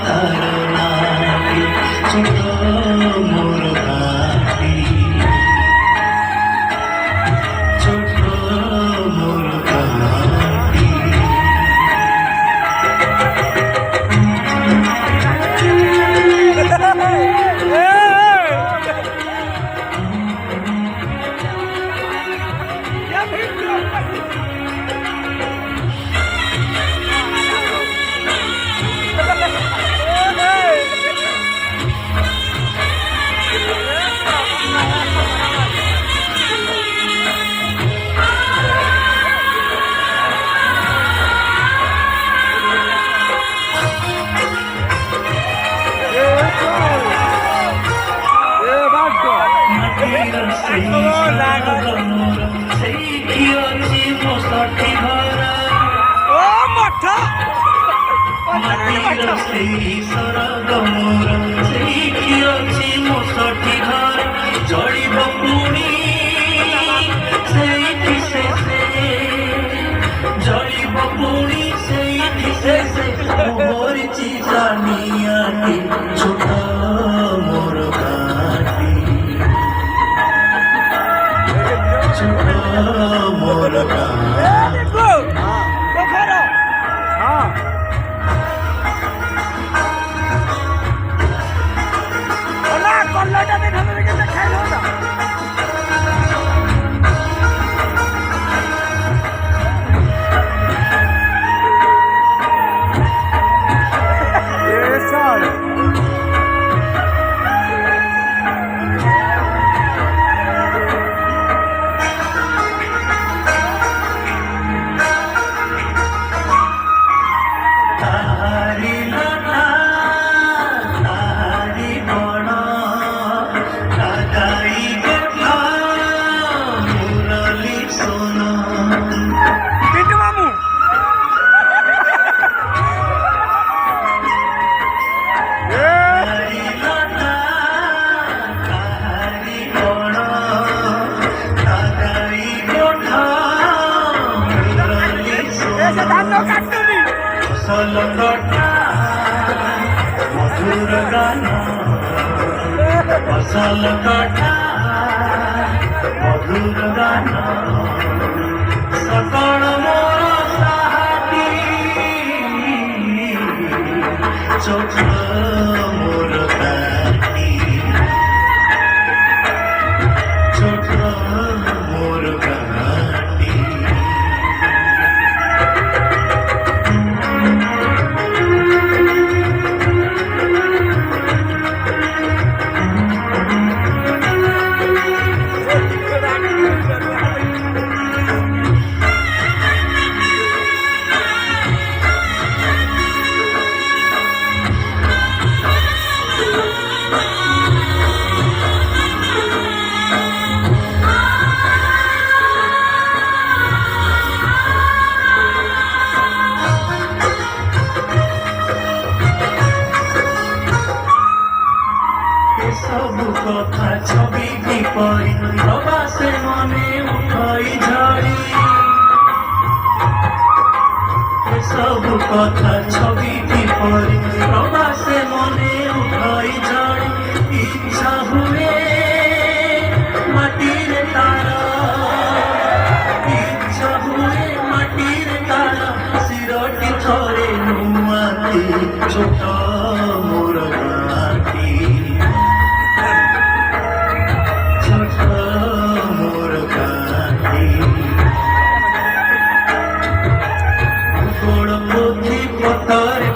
তারনাটি ছোট মোর ঘাটি ছোট মোর ঘাটি ছোট মোর ঘাটি ছোট মোর ঘাটি মধুর গান ফসল কটা মধুর গান সকল মোর সাহাটি ছোট মোর ঘাটি ছোট মোর ঘাটি ସବୁ କଥା ଛବି କିପରି ପ୍ରବାସେ ମନେ ଉଠଇ ଝରି ସବୁ କଥା ଛବି କିପରି ପ୍ରବାସେ ମନେ ଉଠଇ ଝରି ଇଚ୍ଛା ହୁଏ ମାଟିରେ ତାର ଇଚ୍ଛା ହୁଏ ମାଟିରେ ତାର ଶିରଟି ଥରେ ନୁଆନ୍ତି ଛୋଟ ମୋର ଘାଟି মোর ঘাটি গোড় পুঁথি পতরে